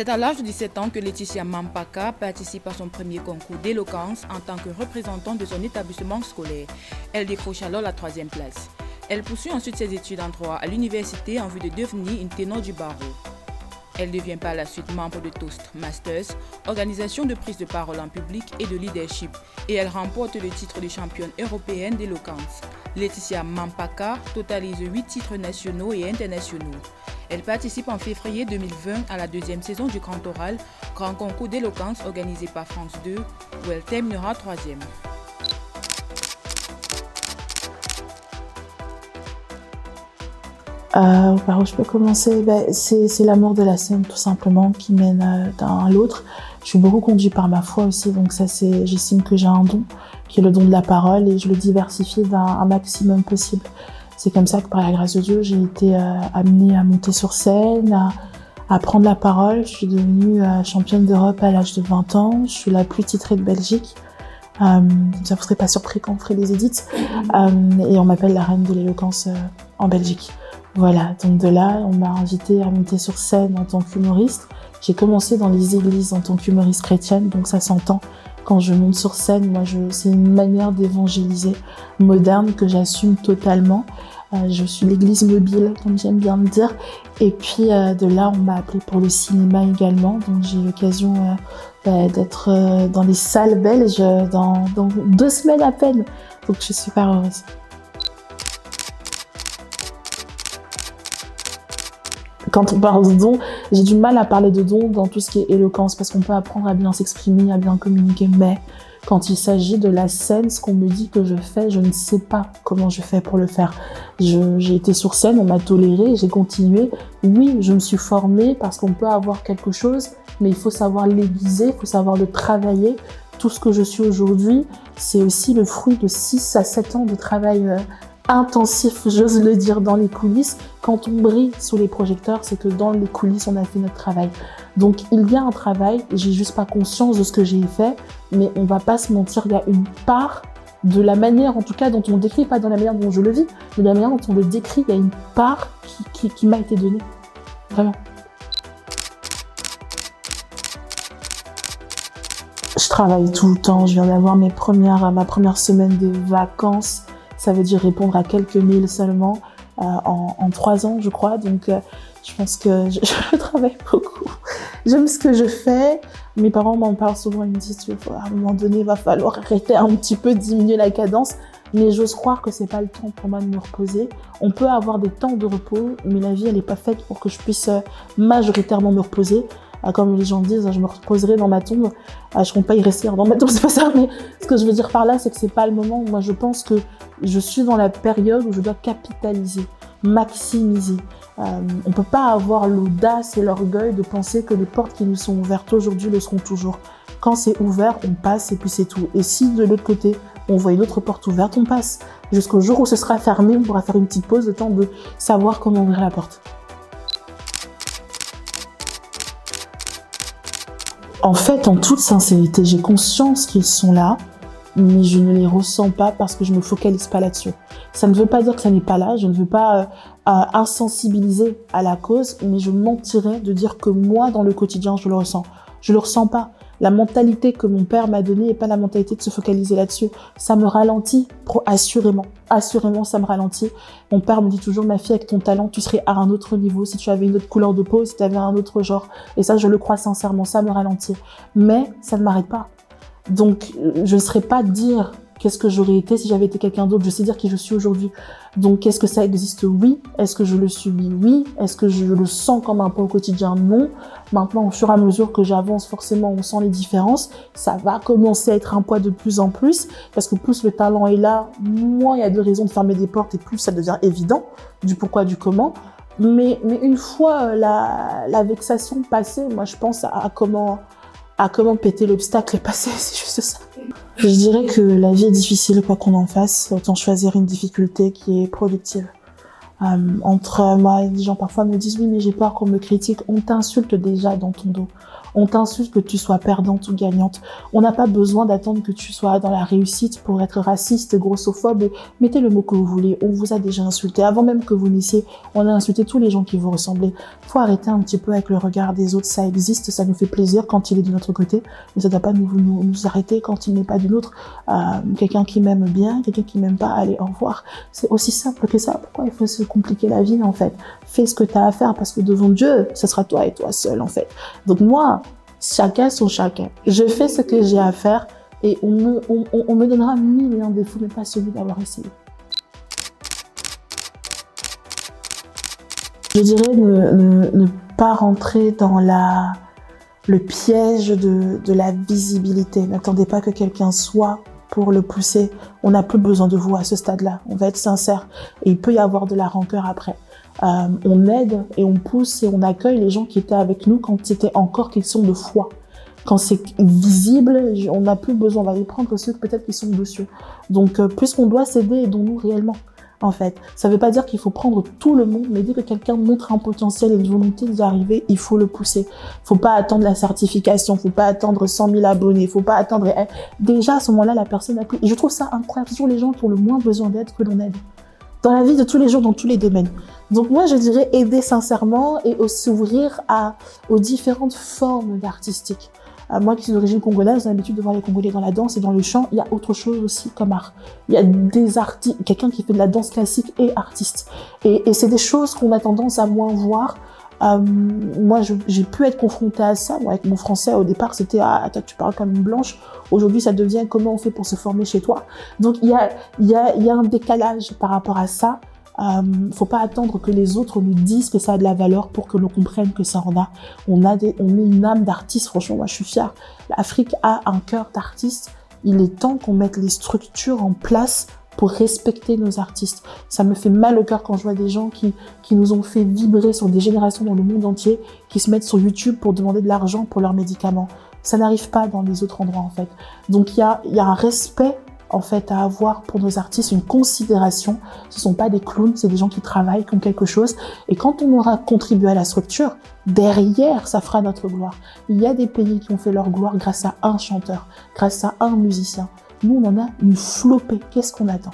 C'est à l'âge de 17 ans que Laetitia Mampaka participe à son premier concours d'éloquence en tant que représentante de son établissement scolaire. Elle décroche alors la 3e place. Elle poursuit ensuite ses études en droit à l'université en vue de devenir une ténor du barreau. Elle devient par la suite membre de Toastmasters, organisation de prise de parole en public et de leadership, et elle remporte le titre de championne européenne d'éloquence. Laetitia Mampaka totalise 8 titres nationaux et internationaux. Elle participe en février 2020 à la 2e saison du Grand Oral, grand concours d'éloquence organisé par France 2, où elle terminera 3e. Par où je peux commencer? C'est l'amour de la scène tout simplement qui mène d'un à l'autre. Je suis beaucoup conduite par ma foi aussi, donc ça j'estime que j'ai un don, qui est le don de la parole, et je le diversifie d'un maximum possible. C'est comme ça que par la grâce de Dieu, j'ai été amenée à monter sur scène, à prendre la parole. Je suis devenue championne d'Europe à l'âge de 20 ans. Je suis la plus titrée de Belgique. Ça vous serez pas surpris quand on ferait les édits. Et on m'appelle la reine de l'éloquence en Belgique. Voilà, donc de là, on m'a invitée à monter sur scène en tant qu'humoriste. J'ai commencé dans les églises en tant qu'humoriste chrétienne, donc ça s'entend. Quand je monte sur scène, c'est une manière d'évangéliser moderne que j'assume totalement. Je suis l'église mobile, comme j'aime bien le dire. Et puis de là, on m'a appelée pour le cinéma également. Donc j'ai eu l'occasion d'être dans les salles belges dans 2 semaines à peine. Donc je suis super heureuse. Quand on parle de dons, j'ai du mal à parler de dons dans tout ce qui est éloquence, parce qu'on peut apprendre à bien s'exprimer, à bien communiquer, mais quand il s'agit de la scène, ce qu'on me dit que je fais, je ne sais pas comment je fais pour le faire. J'ai été sur scène, on m'a toléré, j'ai continué. Oui, je me suis formée parce qu'on peut avoir quelque chose, mais il faut savoir l'aiguiser, il faut savoir le travailler. Tout ce que je suis aujourd'hui, c'est aussi le fruit de 6 à 7 ans de travail intensif, j'ose le dire, dans les coulisses. Quand on brille sous les projecteurs, c'est que dans les coulisses, on a fait notre travail. Donc, il y a un travail, j'ai juste pas conscience de ce que j'ai fait, mais on va pas se mentir, il y a une part de la manière, en tout cas, dont on décrit, pas dans la manière dont je le vis, mais de la manière dont on le décrit, il y a une part qui m'a été donnée. Vraiment. Je travaille tout le temps, je viens d'avoir ma première semaine de vacances. Ça veut dire répondre à quelques mails seulement en 3 ans, je crois. Donc, je pense que je travaille beaucoup. J'aime ce que je fais. Mes parents m'en parlent souvent. Ils me disent, à un moment donné, il va falloir arrêter un petit peu, diminuer la cadence. Mais j'ose croire que c'est pas le temps pour moi de me reposer. On peut avoir des temps de repos, mais la vie, elle est pas faite pour que je puisse majoritairement me reposer. Comme les gens disent, je me reposerai dans ma tombe. Je compte pas y rester dans ma tombe, c'est pas ça. Mais ce que je veux dire par là, c'est que c'est pas le moment. Moi, je pense que je suis dans la période où je dois capitaliser, maximiser. On peut pas avoir l'audace et l'orgueil de penser que les portes qui nous sont ouvertes aujourd'hui le seront toujours. Quand c'est ouvert, on passe et puis c'est tout. Et si de l'autre côté, on voit une autre porte ouverte, on passe. Jusqu'au jour où ce sera fermé, on pourra faire une petite pause, le temps de savoir comment ouvrir la porte. En fait, en toute sincérité, j'ai conscience qu'ils sont là, mais je ne les ressens pas parce que je ne me focalise pas là-dessus. Ça ne veut pas dire que ça n'est pas là, je ne veux pas insensibiliser à la cause, mais je mentirais de dire que moi, dans le quotidien, je le ressens. Je le ressens pas. La mentalité que mon père m'a donnée n'est pas la mentalité de se focaliser là-dessus. Ça me ralentit, assurément. Assurément, ça me ralentit. Mon père me dit toujours, ma fille, avec ton talent, tu serais à un autre niveau si tu avais une autre couleur de peau, si tu avais un autre genre. Et ça, je le crois sincèrement, ça me ralentit. Mais ça ne m'arrête pas. Donc, je ne saurais pas dire qu'est-ce que j'aurais été si j'avais été quelqu'un d'autre. Je sais dire qui je suis aujourd'hui. Donc, est-ce que ça existe? Oui. Est-ce que je le subis? Oui. Est-ce que je le sens comme un poids au quotidien? Non. Maintenant, au fur et à mesure que j'avance, forcément, on sent les différences. Ça va commencer à être un poids de plus en plus. Parce que plus le talent est là, moins il y a de raisons de fermer des portes et plus ça devient évident du pourquoi, du comment. Mais une fois la vexation passée, moi, je pense à comment péter l'obstacle et passer, c'est juste ça. Je dirais que la vie est difficile, quoi qu'on en fasse, autant choisir une difficulté qui est productive. Entre moi, les gens parfois me disent oui, mais j'ai peur qu'on me critique. On t'insulte déjà dans ton dos. On t'insulte que tu sois perdante ou gagnante. On n'a pas besoin d'attendre que tu sois dans la réussite pour être raciste, grossophobe. Mettez le mot que vous voulez. On vous a déjà insulté. Avant même que vous naissiez, on a insulté tous les gens qui vous ressemblaient. Faut arrêter un petit peu avec le regard des autres. Ça existe, ça nous fait plaisir quand il est de notre côté. Mais ça ne doit pas nous arrêter quand il n'est pas du nôtre. Quelqu'un qui m'aime bien, quelqu'un qui m'aime pas, allez, au revoir. C'est aussi simple que ça. Pourquoi il faut se compliquer la vie, en fait? Fais ce que tu as à faire parce que devant Dieu, ce sera toi et toi seul, en fait. Donc moi, chacun son chacun. Je fais ce que j'ai à faire et on me donnera 1000 et un défauts, mais pas celui d'avoir essayé. Je dirais ne pas rentrer dans le piège de la visibilité. N'attendez pas que quelqu'un soit pour le pousser. On n'a plus besoin de vous à ce stade-là. On va être sincère. Et il peut y avoir de la rancœur après. On aide et on pousse et on accueille les gens qui étaient avec nous quand c'était encore question de foi. Quand c'est visible, on n'a plus besoin. On va les prendre que ceux peut-être qui sont dessus. Donc, puisqu'on doit s'aider, aidons-nous réellement. En fait, ça ne veut pas dire qu'il faut prendre tout le monde, mais dès que quelqu'un montre un potentiel et une volonté d'y arriver, il faut le pousser. Faut pas attendre la certification, faut pas attendre 100 000 abonnés, faut pas attendre. Déjà à ce moment-là, la personne a plus. Et je trouve ça incroyable. Ce sont les gens qui ont le moins besoin d'aide que l'on aide. Dans la vie de tous les jours, dans tous les domaines. Donc moi, je dirais aider sincèrement et s'ouvrir aux différentes formes d'artistique. Moi qui suis d'origine congolaise, j'ai l'habitude de voir les Congolais dans la danse et dans le chant. Il y a autre chose aussi comme art. Il y a des artistes, quelqu'un qui fait de la danse classique et artiste. Et c'est des choses qu'on a tendance à moins voir. Moi, j'ai pu être confrontée à ça. Moi, avec mon français, au départ, c'était « Ah, toi, tu parles comme une blanche ». Aujourd'hui, ça devient « Comment on fait pour se former chez toi ?» Donc, il y a un décalage par rapport à ça. Faut pas attendre que les autres nous disent que ça a de la valeur pour que l'on comprenne que ça en a. On est une âme d'artiste. Franchement, moi, je suis fière. L'Afrique a un cœur d'artiste. Il est temps qu'on mette les structures en place pour respecter nos artistes. Ça me fait mal au cœur quand je vois des gens qui nous ont fait vibrer sur des générations dans le monde entier, qui se mettent sur YouTube pour demander de l'argent pour leurs médicaments. Ça n'arrive pas dans les autres endroits, en fait. Donc, il y a un respect en fait, à avoir pour nos artistes, une considération. Ce sont pas des clowns, c'est des gens qui travaillent, qui ont quelque chose. Et quand on aura contribué à la structure, derrière, ça fera notre gloire. Il y a des pays qui ont fait leur gloire grâce à un chanteur, grâce à un musicien. Nous, on en a une flopée. Qu'est-ce qu'on attend ?